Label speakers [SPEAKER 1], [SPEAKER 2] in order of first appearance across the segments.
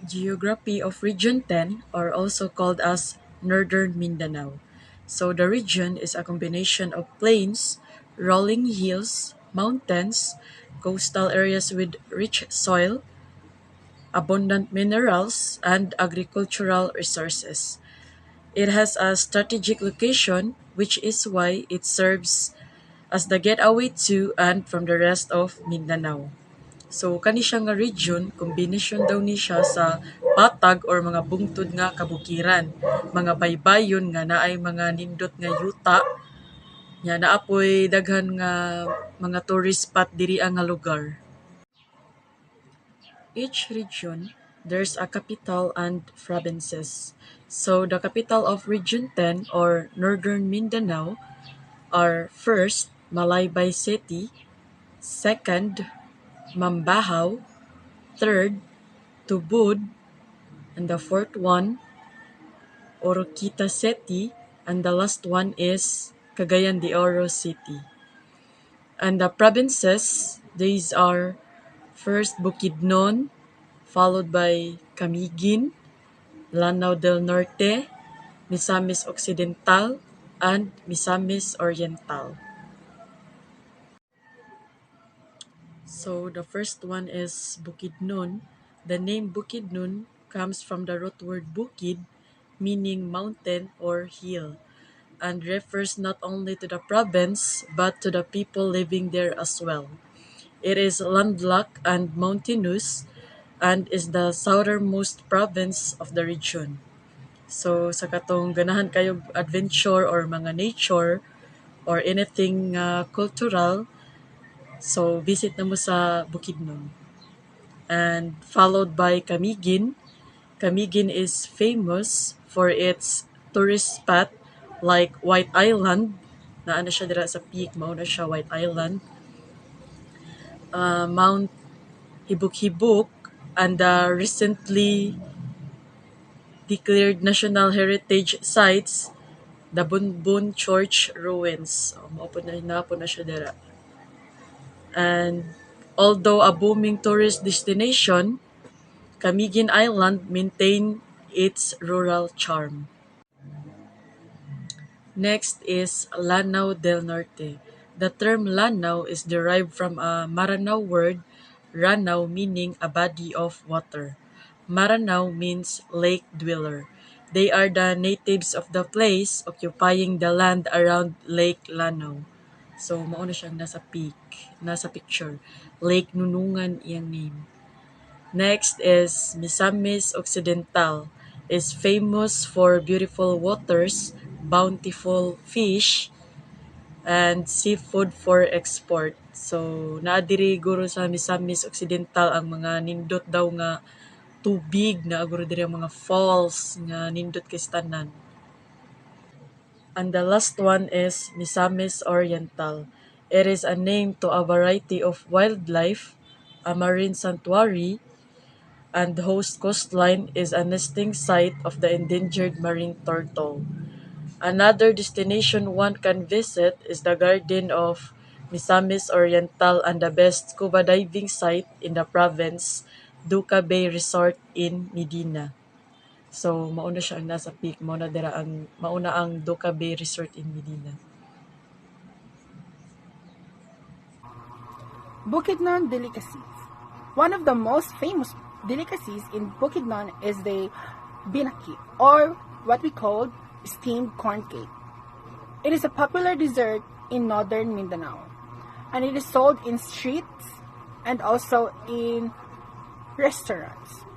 [SPEAKER 1] Geography of Region 10, or also called as Northern Mindanao. So the region is a combination of plains, rolling hills, mountains, coastal areas with rich soil, abundant minerals, and agricultural resources. It has a strategic location, which is why it serves as the getaway to and from the rest of Mindanao. So kani siya nga region, kombinasyon daw ni siya sa patag or mga bungtod nga kabukiran, mga baybayon nga naay mga nindot nga yuta, nya naapoy daghan nga mga tourist spot diri ang nga lugar. Each region, there's a capital and provinces. So the capital of Region 10 or Northern Mindanao are first Malaybay City, second Mambahaw, third Tubod, and the fourth one Oroquita City, and the last one is Cagayan de Oro City. And the provinces, these are first Bukidnon, followed by Camiguin, Lanao del Norte, Misamis Occidental, and Misamis Oriental. So the first one is Bukidnon. The name Bukidnon comes from the root word bukid, meaning mountain or hill, and refers not only to the province but to the people living there as well. It is landlocked and mountainous and is the southernmost province of the region. So sa katong ganahan kayo adventure or mga nature or anything cultural, so visit na mo sa Bukidnon. And followed by Camiguin. Camiguin is famous for its tourist spot like White Island. Naa na siya dira sa peak, mao na siya White Island. Mount Hibuk-Hibuk, and the recently declared National Heritage Sites, the Bunbun Church Ruins. Mao po na siya dira. And although a booming tourist destination, Camiguin Island maintained its rural charm. Next is Lanao del Norte. The term Lanao is derived from a Maranao word, Ranao, meaning a body of water. Maranao means lake dweller. They are the natives of the place occupying the land around Lake Lanao. So, mao na siyang nasa peak, nasa picture. Lake Nunungan iyang name. Next is Misamis Occidental, is famous for beautiful waters, bountiful fish, and seafood for export. So, naadiri guro sa Misamis Occidental ang mga nindot daw nga tubig, na guro diri ang mga falls nga nindot kay tanan. And the last one is Misamis Oriental. It is a name to a variety of wildlife, a marine sanctuary, and the host coastline is a nesting site of the endangered marine turtle. Another destination one can visit is the Garden of Misamis Oriental and the best scuba diving site in the province, Duca Bay Resort in Medina. So, mauna siya ang nasa peak, mauna ang Duca Bay Resort in Medina.
[SPEAKER 2] Bukidnon delicacies. One of the most famous delicacies in Bukidnon is the binaki, or what we call steamed corn cake. It is a popular dessert in northern Mindanao, and it is sold in streets and also in restaurants.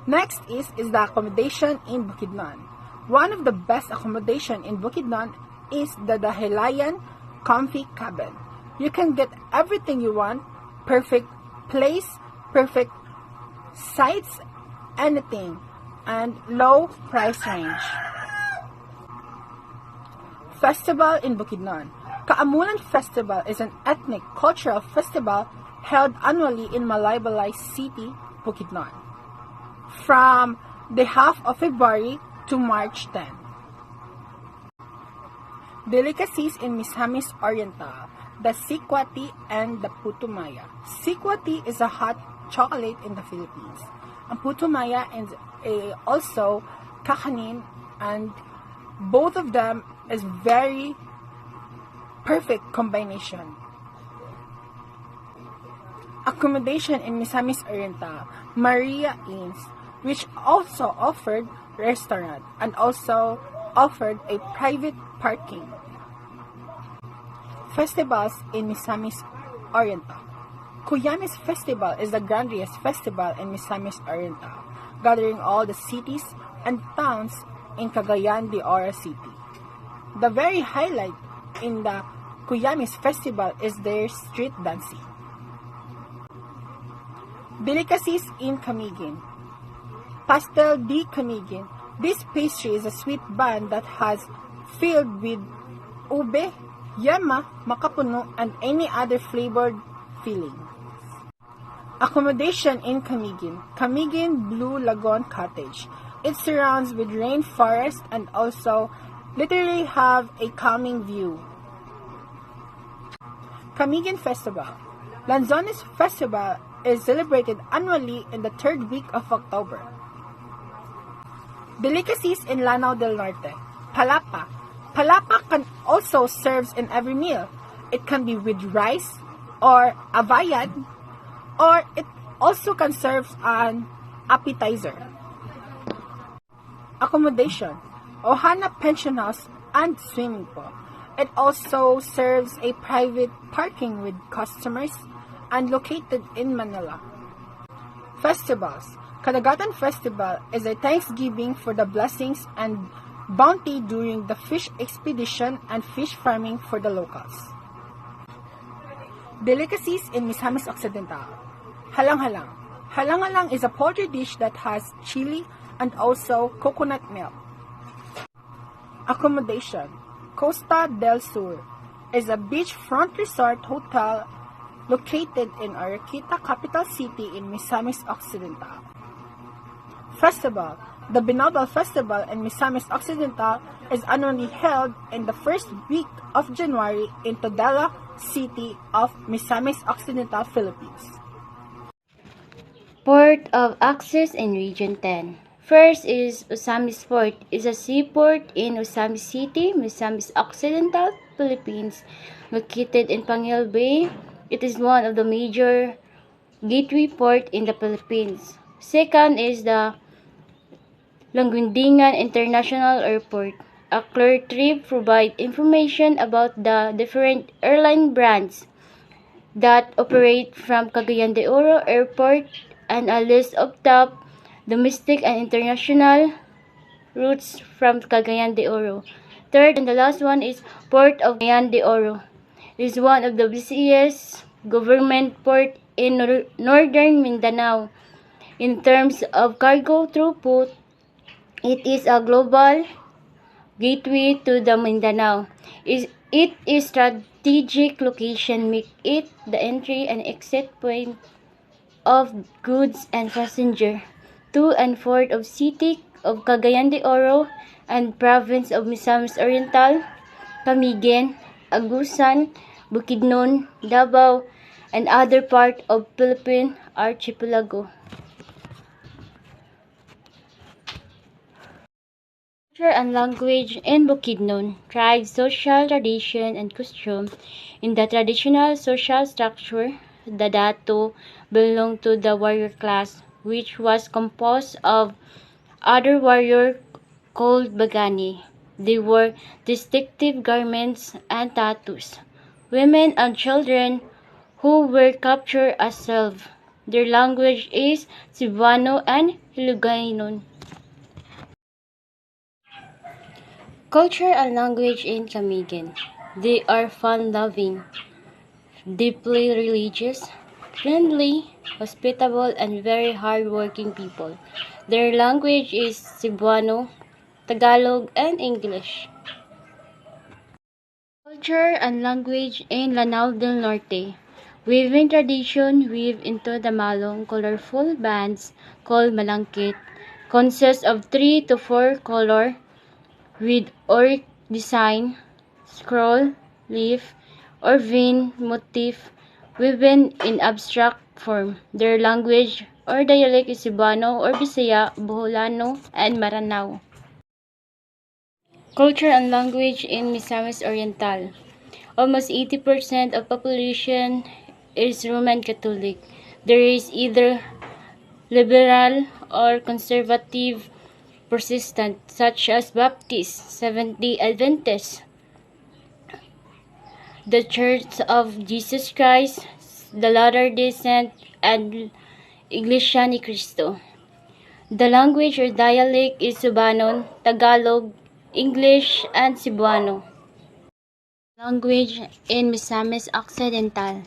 [SPEAKER 2] Next is the accommodation in Bukidnon. One of the best accommodation in Bukidnon is the Dahilayan Comfy Cabin. You can get everything you want, perfect place, perfect sites, anything, and low price range. Festival in Bukidnon. Kaamulan Festival is an ethnic cultural festival held annually in Malaybalay City, Bukidnon, from the half of February to March 10. Delicacies in Misamis Oriental, the Sikwati and the Putumaya. Sikwati is a hot chocolate in the Philippines. ang Puto Maya and also kakanin, and both of them is very perfect combination. Accommodation in Misamis Oriental, Maria Inns, which also offered restaurant and also offered a private parking. Festivals in Misamis Oriental. Cuyamis Festival is the grandest festival in Misamis Oriental, gathering all the cities and towns in Cagayan de Oro City. The very highlight in the Cuyamis Festival is their street dancing. Delicacies in Camiguin. Pastel de Camiguin. This pastry is a sweet bun that has filled with ube, yama, makapuno, and any other flavored filling. Accommodation in Camiguin. Camiguin Blue Lagoon Cottage. It surrounds with rainforest and also literally have a calming view. Camiguin Festival. Lanzones Festival is celebrated annually in the third week of October. Delicacies in Lanao del Norte. Palapa. Palapa can also serves in every meal. It can be with rice or abayad, or it also can serve an appetizer. Accommodation. Ohana Pension House and Swimming Pool. It also serves a private parking with customers and located in Manila. Festivals. Kadagatan Festival is a thanksgiving for the blessings and bounty during the fish expedition and fish farming for the locals. Delicacies in Misamis Occidental. Halang-halang. Halang-halang is a poultry dish that has chili and also coconut milk. Accommodation. Costa del Sur is a beachfront resort hotel located in Arequita, capital city in Misamis Occidental. Festival. The Binobel Festival in Misamis Occidental is annually held in the first week of January in Todela City of Misamis Occidental, Philippines.
[SPEAKER 3] Port of access in Region 10. First is Osamis Port. Is a seaport in Osamis City, Misamis Occidental, Philippines, located in Pangil Bay. It is one of the major gateway port in the Philippines. Second is the Languindingan International Airport. A clear trip provides information about the different airline brands that operate from Cagayan de Oro Airport and a list of top domestic and international routes from Cagayan de Oro. Third and the last one is Port of Cagayan de Oro. It is one of the busiest government port in northern Mindanao. In terms of cargo throughput, it is a global gateway to the Mindanao. It is strategic location make it the entry and exit point of goods and passenger to and forth of city of Cagayan de Oro and province of Misamis Oriental, Camiguin, Agusan, Bukidnon, Davao, and other part of Philippine archipelago. Culture and language in Bukidnon. Tribe, social tradition, and costume. In the traditional social structure, the Dato belonged to the warrior class, which was composed of other warriors called Bagani. They wore distinctive garments and tattoos. Women and children who were captured as slaves. Their language is Cebuano and Ilocano. Culture and language in Camiguin. They are fun-loving, deeply religious, friendly, hospitable, and very hard-working people. Their language is Cebuano, Tagalog, and English. Culture and language in Lanao del Norte. Weaving tradition weave into the malong colorful bands called malangkit. Consists of 3 to 4 color with oric design, scroll, leaf, or vein motif woven in abstract form. Their language or dialect is Cebuano or Bisaya, Boholano, and Maranao. Culture and language in Misamis Oriental. Almost 80% of population is Roman Catholic. There is either liberal or conservative Protestant, such as Baptist, Seventh-day Adventist, the Church of Jesus Christ, the Latter-day Saint, and Iglesia ni Cristo. The language or dialect is Cebuano, Tagalog, English, and Cebuano. Language in Misamis Occidental.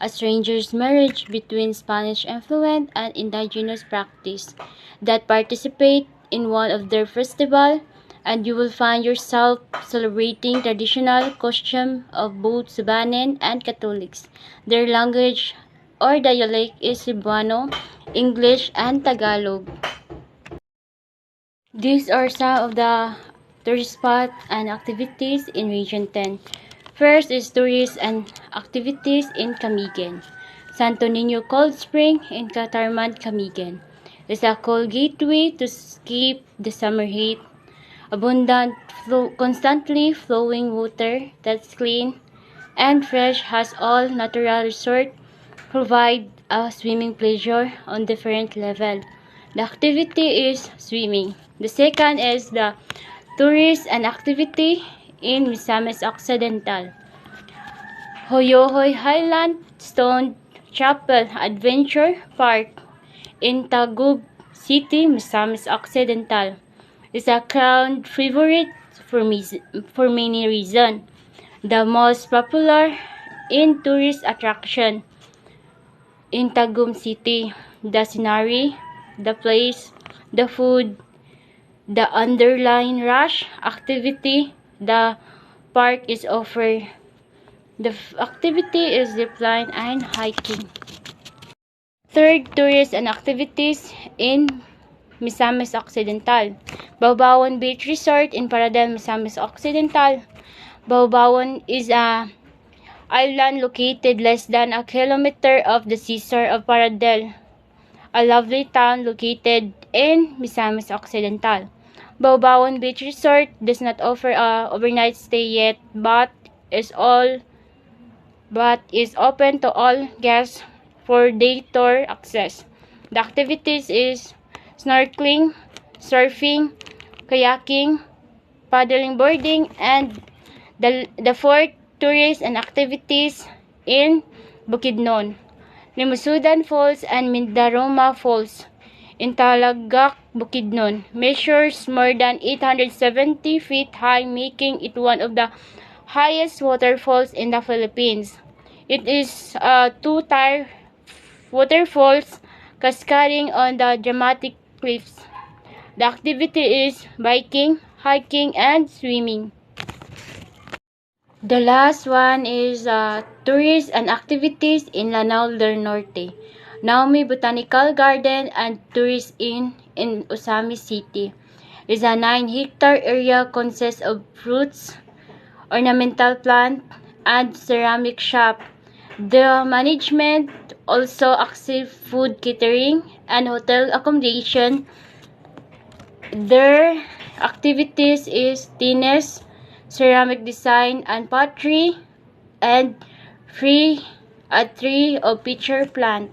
[SPEAKER 3] A stranger's marriage between Spanish influence and indigenous practice that participate in one of their festival, and you will find yourself celebrating traditional costume of both Cebuanan and Catholics. Their language or dialect is Cebuano, English, and Tagalog. These are some of the tourist spots and activities in Region 10. First is tourists and activities in Camigan. Santo Niño Cold Spring in Catarman, Camigan is a cold gateway to escape the summer heat. Abundant, constantly flowing water that's clean and fresh has all natural resort provide a swimming pleasure on different level. The activity is swimming. The second is the tourist and activity in Misamis Occidental. Hoyohoy Highland Stone Chapel Adventure Park in Taguig City, Misamis Occidental is a crowd favorite for many reasons. The most popular in tourist attraction in Tagum City, the scenery, the place, the food, the underlying rush activity the park is offer. The activity is zipline and hiking. Third, tourists and activities in Misamis Occidental. Baobawon Beach Resort in Paradel, Misamis Occidental. Baobawon is a island located less than a kilometer of the seashore of Paradel, a lovely town located in Misamis Occidental. Baobawon Beach Resort does not offer a overnight stay yet, but is open to all guests for day tour access. The activities is snorkeling, surfing, kayaking, paddling boarding, and the fourth tourist and activities in Bukidnon, Limusudan Falls and Mindaroma Falls in Talagak, Bukidnon measures more than 870 feet high, making it one of the highest waterfalls in the Philippines. It is a two-tier waterfalls cascading on the dramatic cliffs. The activity is biking, hiking, and swimming. The last one is tourists and activities in Lanao del Norte. Naomi Botanical Garden and Tourist Inn in Osami City is a 9-hectare area consists of fruits, ornamental plant, and ceramic shop. The management also accepts food catering and hotel accommodation. Their activities is tennis, ceramic design and pottery, and free a tree or picture plant.